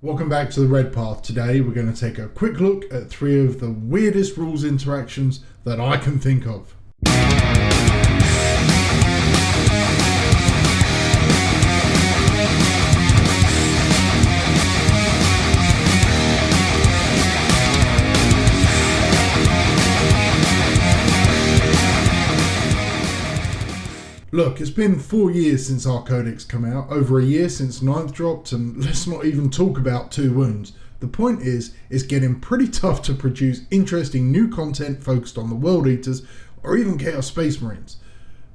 Welcome back to the Red Path. Today we're going to take a quick look at 3 of the weirdest rules interactions that I can think of. Look, it's been 4 years since our codex come out, over a year since 9th dropped, and let's not even talk about 2 wounds. The point is, it's getting pretty tough to produce interesting new content focused on the World Eaters or even Chaos Space Marines.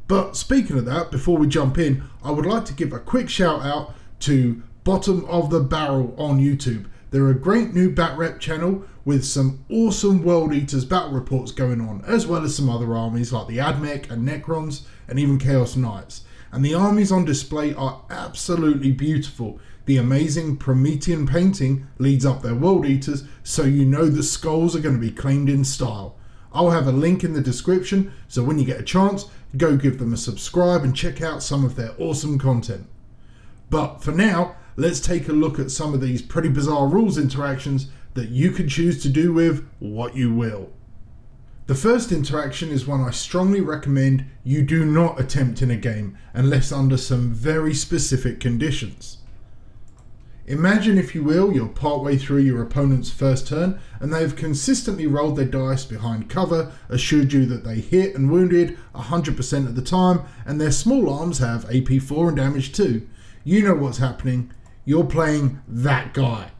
But speaking of that, before we jump in, I would like to give a quick shout out to Bottom of the Barrel on YouTube. They're a great new bat rep channel with some awesome World Eaters battle reports going on, as well as some other armies like the Admech and Necrons and even Chaos Knights. And the armies on display are absolutely beautiful. The amazing Promethean painting leads up their World Eaters, so you know the skulls are going to be claimed in style. I'll have a link in the description, so when you get a chance, go give them a subscribe and check out some of their awesome content. But for now, let's take a look at some of these pretty bizarre rules interactions that you can choose to do with what you will. The first interaction is one I strongly recommend you do not attempt in a game unless under some very specific conditions. Imagine, if you will, you're partway through your opponent's first turn and they have consistently rolled their dice behind cover, assured you that they hit and wounded 100% of the time, and their small arms have AP 4 and damage 2. You know what's happening. You're playing that guy.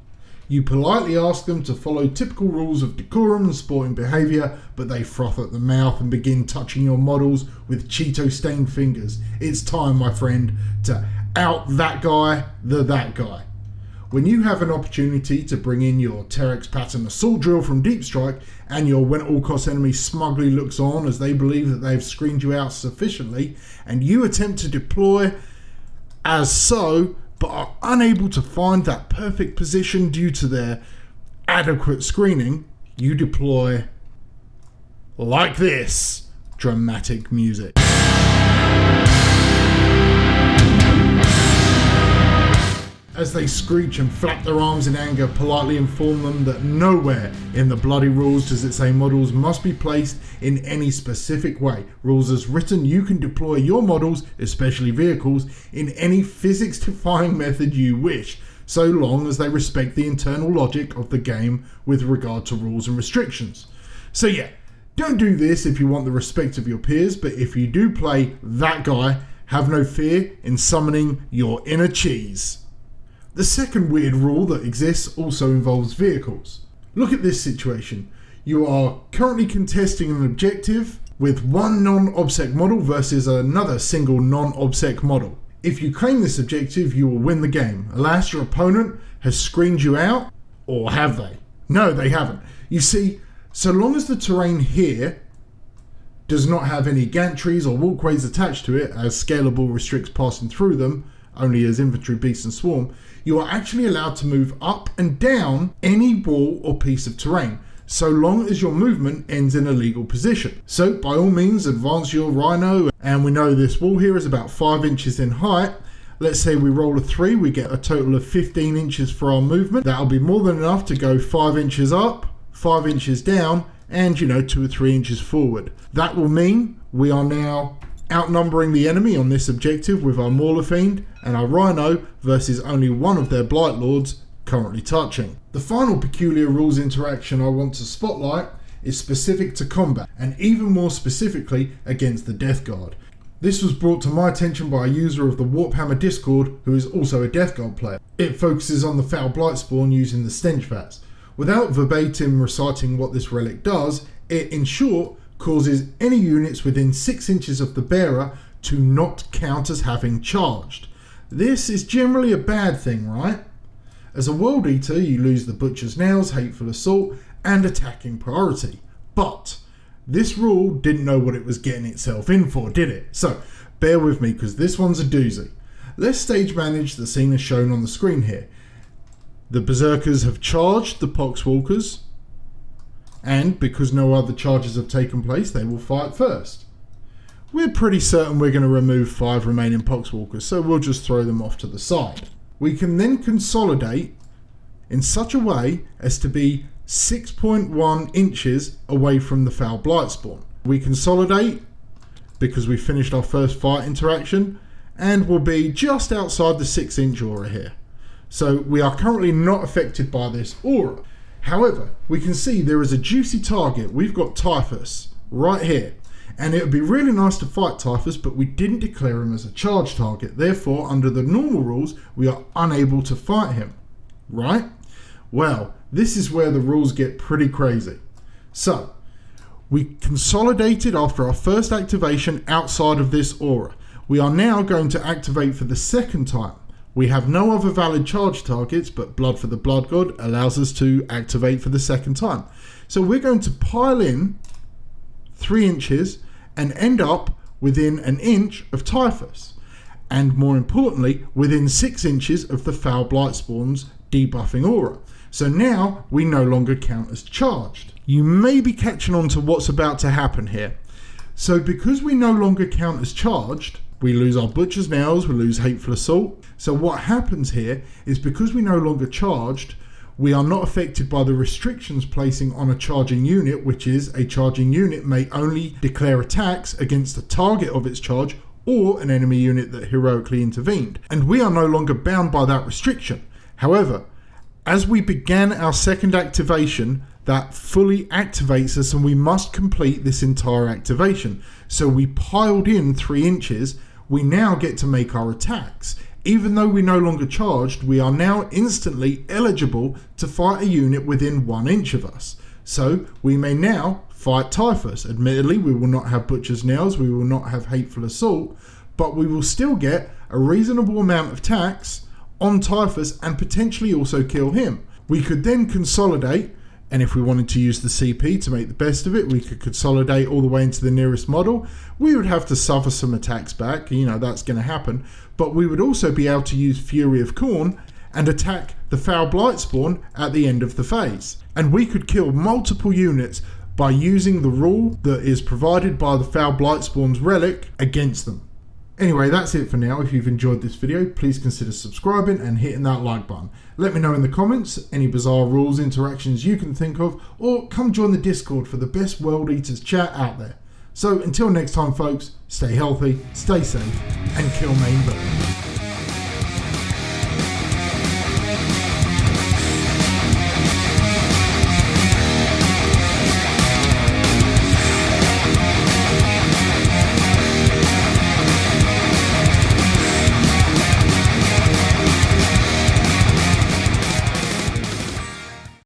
You politely ask them to follow typical rules of decorum and sporting behaviour, but they froth at the mouth and begin touching your models with Cheeto-stained fingers. It's time, my friend, to out that guy, that guy. When you have an opportunity to bring in your Terex pattern assault drill from Deep Strike and your when all cost enemy smugly looks on as they believe that they've screened you out sufficiently, and you attempt to deploy as so, but are unable to find that perfect position due to their adequate screening, you deploy like this. Dramatic music. As they screech and flap their arms in anger, politely inform them that nowhere in the bloody rules does it say models must be placed in any specific way. Rules as written, you can deploy your models, especially vehicles, in any physics-defying method you wish, so long as they respect the internal logic of the game with regard to rules and restrictions. So yeah, don't do this if you want the respect of your peers, but if you do play that guy, have no fear in summoning your inner cheese. The second weird rule that exists also involves vehicles. Look at this situation. You are currently contesting an objective with one non-obsec model versus another single non-obsec model. If you claim this objective, you will win the game. Alas, your opponent has screened you out, or have they? No, they haven't. You see, so long as the terrain here does not have any gantries or walkways attached to it, as scalable restricts passing through them, only as infantry, beast and swarm, you are actually allowed to move up and down any wall or piece of terrain, so long as your movement ends in a legal position. So by all means, advance your Rhino, and we know this wall here is about 5 inches in height. Let's say we roll a 3, we get a total of 15 inches for our movement. That'll be more than enough to go 5 inches up, 5 inches down, and 2 or 3 inches forward. That will mean we are now outnumbering the enemy on this objective with our Mauler Fiend and our Rhino versus only one of their Blight Lords currently touching. The final peculiar rules interaction I want to spotlight is specific to combat, and even more specifically against the Death Guard. This was brought to my attention by a user of the Warhammer Discord who is also a Death Guard player. It focuses on the Foul Blight spawn using the Stench Vats. Without verbatim reciting what this relic does, it in short causes any units within 6 inches of the bearer to not count as having charged. This is generally a bad thing, right? As a World Eater, you lose the Butcher's Nails, Hateful Assault, and attacking priority. But this rule didn't know what it was getting itself in for, did it? So bear with me, because this one's a doozy. Let's stage manage the scene as shown on the screen here. The Berserkers have charged the Poxwalkers, and because no other charges have taken place, they will fight first. We're pretty certain we're going to remove 5 remaining Poxwalkers, so we'll just throw them off to the side. We can then consolidate in such a way as to be 6.1 inches away from the foul blight spawn. We consolidate because we finished our first fight interaction, and will be just outside the 6-inch aura here. So we are currently not affected by this aura. However, we can see there is a juicy target. We've got Typhus right here, and it would be really nice to fight Typhus, but we didn't declare him as a charge target. Therefore, under the normal rules, we are unable to fight him, right? Well, this is where the rules get pretty crazy. So we consolidated after our first activation outside of this aura. We are now going to activate for the second time. We have no other valid charge targets, but Blood for the Blood God allows us to activate for the second time. So we're going to pile in 3 inches and end up within an inch of Typhus. And more importantly, within 6 inches of the Foul Blight Spawn's debuffing aura. So now we no longer count as charged. You may be catching on to what's about to happen here. So because we no longer count as charged, we lose our Butcher's Nails, we lose Hateful Assault. So what happens here is because we no longer charged, we are not affected by the restrictions placing on a charging unit, which is a charging unit may only declare attacks against the target of its charge or an enemy unit that heroically intervened. And we are no longer bound by that restriction. However, as we began our second activation, that fully activates us and we must complete this entire activation. So we piled in 3 inches, we now get to make our attacks. Even though we no longer charged, we are now instantly eligible to fight a unit within 1 inch of us. So we may now fight Typhus. Admittedly, we will not have Butcher's Nails, we will not have Hateful Assault, but we will still get a reasonable amount of attacks on Typhus and potentially also kill him. We could then consolidate, and if we wanted to use the CP to make the best of it, we could consolidate all the way into the nearest model. We would have to suffer some attacks back, you know, that's going to happen, but we would also be able to use Fury of Khorne and attack the Foul Blight Spawn at the end of the phase. And we could kill multiple units by using the rule that is provided by the Foul Blight Spawn's relic against them. Anyway, that's it for now. If you've enjoyed this video, please consider subscribing and hitting that like button. Let me know in the comments any bizarre rules, interactions you can think of, or come join the Discord for the best World Eaters chat out there. So until next time folks, stay healthy, stay safe, and kill main bird.